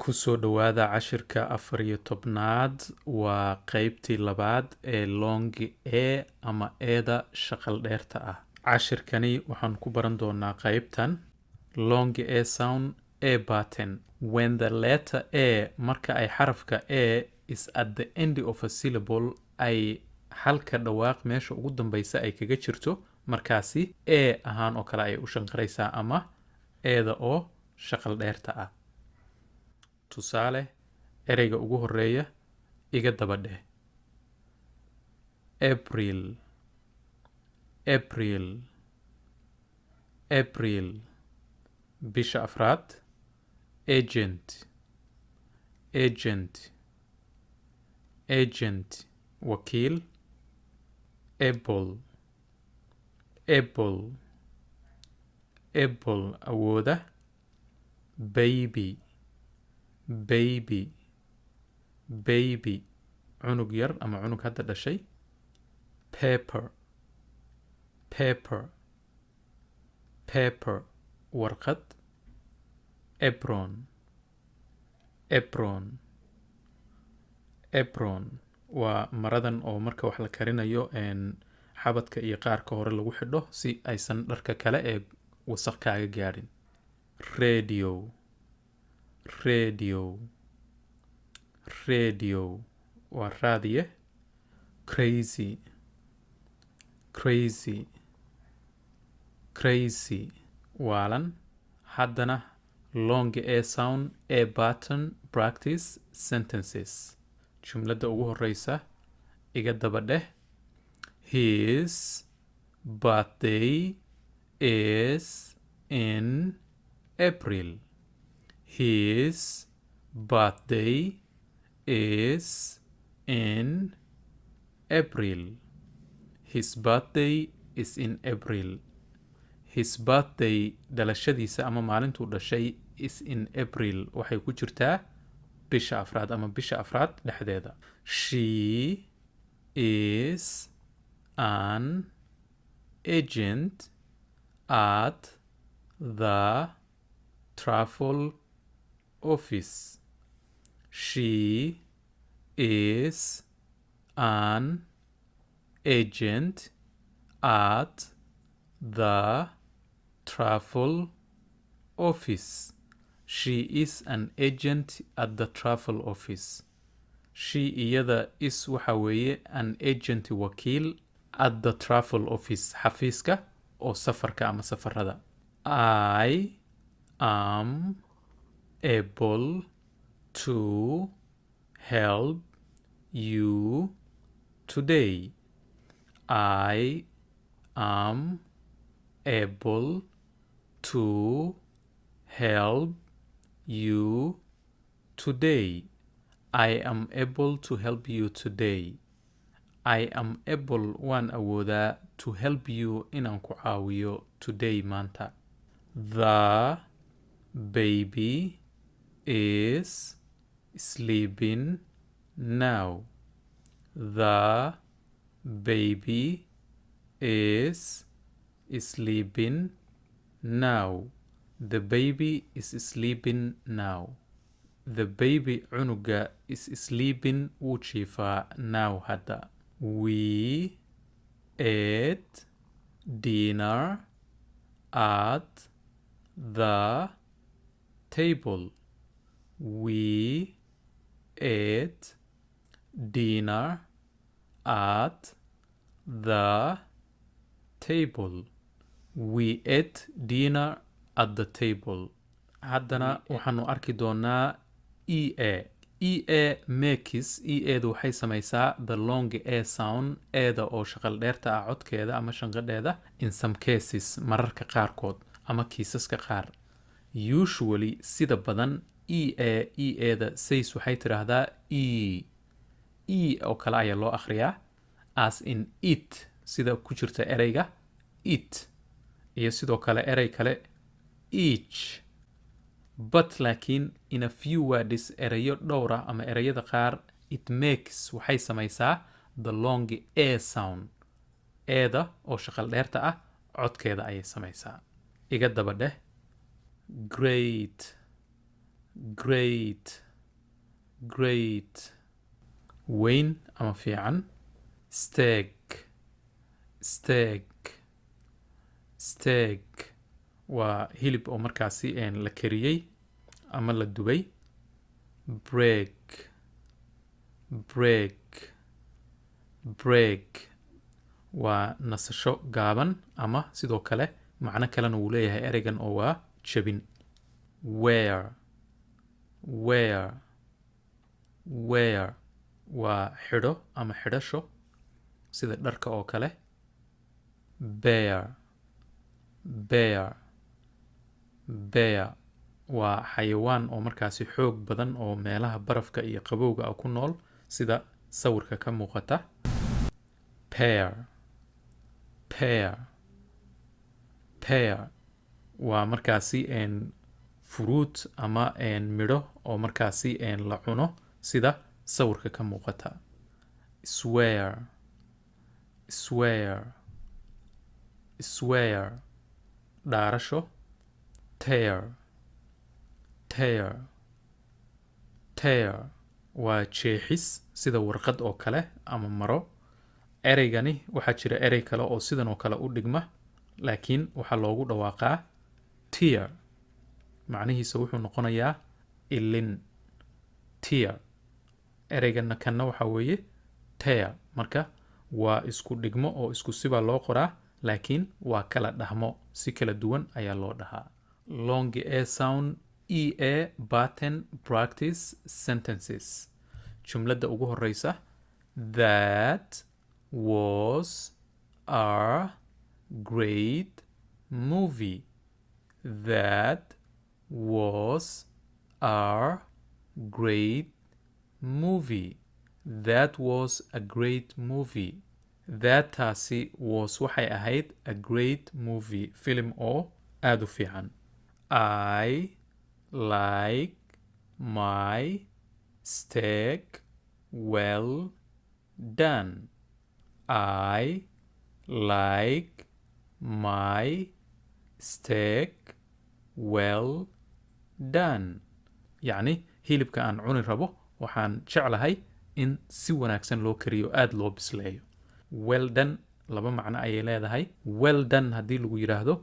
kusoo dhawaada cashirka 14aad waa qeybtii labaad ee longi e ama eeda shaqal dheerta ah. Cashirkani waxaan ku baran doonaa qeybtan longi e sound e button. When the letter a marka ay xarafka a is at the end of a syllable ay halka dhawaaq meesha ugu dambaysa ay kaga jirto markaasi e ahaan oo kale ay u shanqaraysaa ama eeda oo shaqal dheerta ah. tusaale ereyga ugu horeeya iga daba dheh April April April bisha afraad agent agent agent wakiil able able able awooda baby baby baby cunug yar ama cunug hadda dhashay paper paper paper warqad apron apron apron waa maradan oo marka wax la karinayo xabadka iyo qaarka hore lagu xidho si aysan dharka kale ee wasakh kaaga gaadhin radio radio radio waa raadiye crazy crazy crazy waalan haddana long a sound a button practice sentences jumladda ugu horeysa iga daba dheh his birthday is in April. His birthday is in April. His birthday is in April. His birthday dhalashadiisa ama maalintuu dhashay is in April waxay ku jirtaa bisha afraad ama bisha afraad dhexdeeda. She is an agent at the travel office. She is an agent at the travel office. She is an agent at the travel office. She iyada is waxa weeye an agent wakiil at the travel office xafiiska oo safarka ama safarada. I am able to help you today. I am able to help you today. I am able to help you today. I am able waan awoodaa to help you inaan ku caawiyo today maanta. The baby is sleeping now. The baby is sleeping now. The baby is sleeping now. The baby cunuga is sleeping wuu jiifaa now hadda. We ate dinner at the table. We ate dinner at the table. We ate dinner at the table. haddana waxaanu arki doonaa ea makes eedu waxay samaysaa the long a sound eeda oo shaqal dheerta ah codkeeda ama shanqadheeda in some cases mararka qaarkood ama kiisaska qaar. Usually sida badan eeda says waxay tiraahdaa e oo kale ayaa loo akhriyaa as in it sida ku jirta ereyga it iyo sidoo kale erey kale each. But laakiin in a few words erayo dhowra ama erayada qaar it makes waxay samaysaa the long a sound eeda oo shaqal dheerta ah codkeeda ayay samaysaa. iga daba dheh great great great weyn ama fiican steak steak steak waa hilib oo markaasi la kariyey ama la dubay break break break waa nasasho gaaban ama sidoo kale macno kalena uu leeyahay ereygan oo waa jabin wear wear wear waa xidho ama xidhasho sida dharka oo kale bear bear bear waa xayawaan oo markaasi xoog badan oo meelaha barafka iyo qabowga ah ku nool sida sawirka ka muuqata pear pear pear waa markaasi fruit ama midho oo markaasi la cuno sida sawirka ka muuqata swear swear swear dhaarasho tear tear tear waa jeexis sida warqad oo kale ama maro ereygani waxaa jira erey kale oo sidan oo kale u dhigma laakiin waxaa loogu dhawaaqaa tear macnihiisa wuxuu noqonayaa ilin tear ereygana kanna waxaa weeye tear marka waa isku dhigmo oo isku sibaa loo qoraa laakiin waa kala dhahmo si kala duwan ayaa loo dhahaa long a sound ea button practice sentences jumladda ugu horeysa that was a great movie that was a great movie that was a great movie that taasi was waxay ahayd a great movie film oo aad u fiican I like my steak well done I like my steak well done yacni hilibka aan cuni rabo waxaan jeclahay in si wanaagsan loo kariyo aad loo bisleeyo well done laba macno ayay leedahay well done haddii lagu yidhaahdo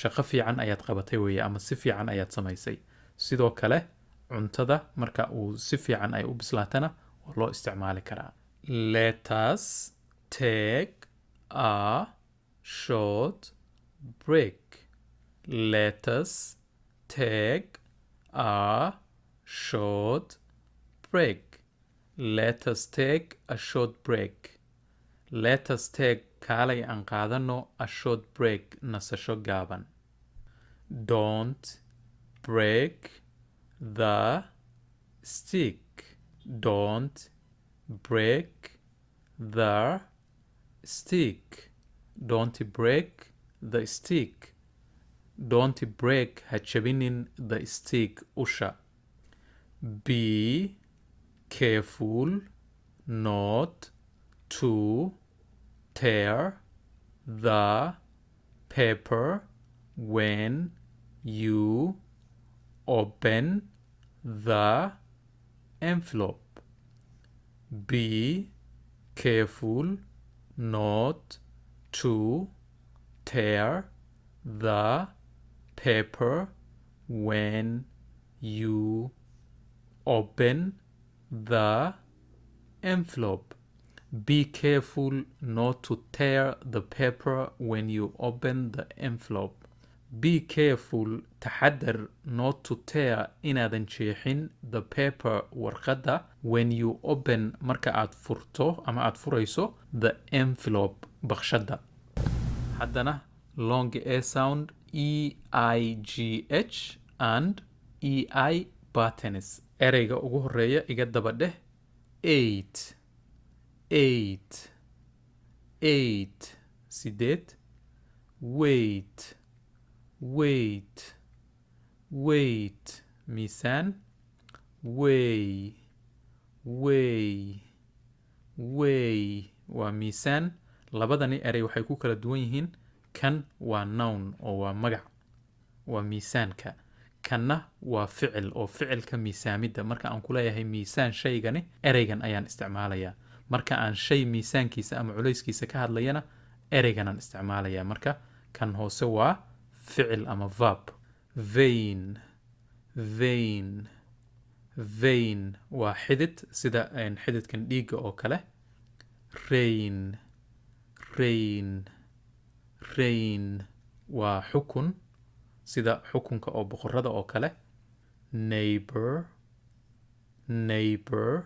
shaqo fiican ayaad qabatay weeye ama si fiican ayaad samaysay sidoo kale cuntada marka uu si fiican ay u bislaatana waa loo isticmaali karaa let us take a short break let us take a short break let us take a short break let us take kaalay aan qaadano a short break nasasho gaaban don't break the stick don't break the stick don't break the stick don't break ha jabinin the stick usha be careful not to tear the paper when you open the envelope be careful not to tear the paper when you open the envelope be careful not to tear the paper when you open the envelope be careful taxadar not to tear inaadan jeexin the paper warqadda when you open marka aad furto ama aad furayso the envelope bakshadda haddana long a sound e-i-g-h and e-i buttons ereyga ugu horeeya iga daba dheh 8 sideed weight miisaan weigh waa miisaan labadani erey waxay ku kala duwan yihiin kan waa noun oo waa magac waa miisaanka kanna waa ficil oo ficilka miisaamidda marka aan ku leeyahay miisaan shaygani ereygan ayaan isticmaalayaa marka aan shay miisaankiisa ama culayskiisa ka hadlayana ereyganaan isticmaalayaa marka kan hoose waa ficil ama verb vein vein vein waa xidid sida xididkan dhiigga oo kale rain rain rain waa xukun sida xukunka oo boqorada oo kale neighbor neighbor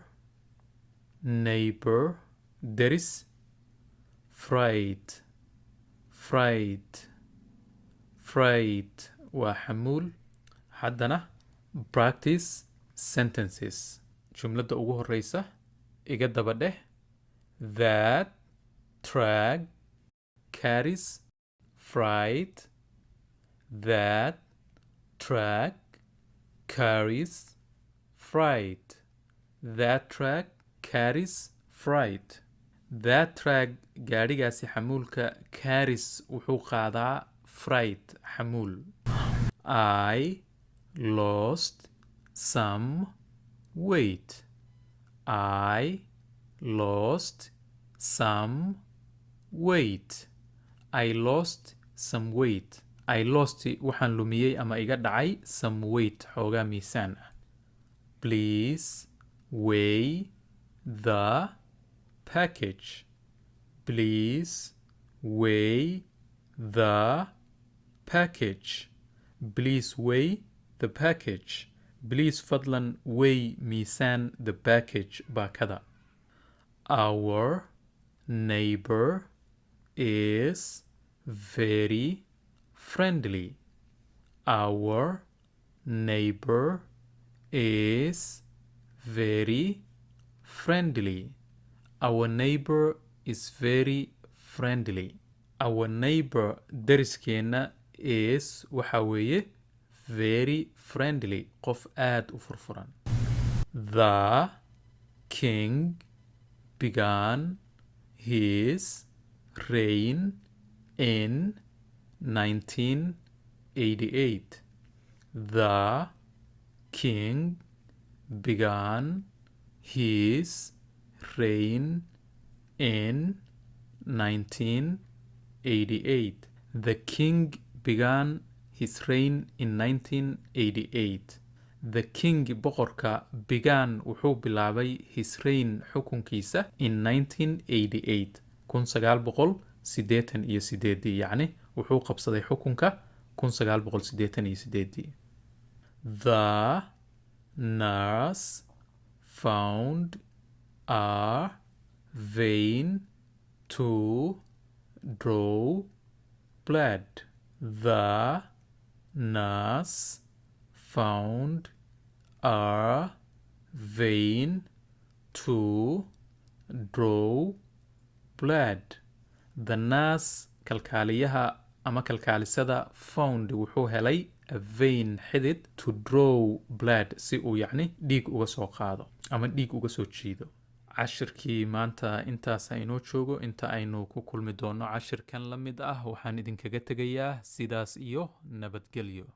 neighbor deris freight freight freight waa xamuul haddana practice sentences jumladda ugu horeysa iga daba dheh that truck carries freight that truck carries freight that truck carries freight that truck gaadhigaasi xamuulka carries wuxuu qaadaa freight xamuul I lost some weight I lost some weight I lost some weight I lost waxaan lumiyey ama iga dhacay some weight xoogaa miisaan ah please weigh the package please weigh the package please weigh the package please fadlan weigh miisaan the package baakada our neighbor is very friendly our neighbor is very friendly our neighbor is very friendly our neighbor deriskeena is waxa weeye very friendly qof aad u furfuran the king began his reign in 1988 the king began his reign in 1988 the king began his reign in 1988 the king boqorka began wuxuu bilaabay his reign xukunkiisa in 1988 1988 yacni wuxuu qabsaday xukunka 1988 the nurse found a vein to draw blood the nurse found a vein to draw blood the nurse kalkaaliyaha ama kalkaalisada found wuxuu helay a vein xidid to draw blood si uu yacni dhiig uga soo qaado ama dhiig uga soo jiido cashirkii maanta intaas aynoo joogo inta aynu ku kulmi doono cashirkan la mid ah waxaan idinkaga tegayaa sidaas iyo nabadgelyo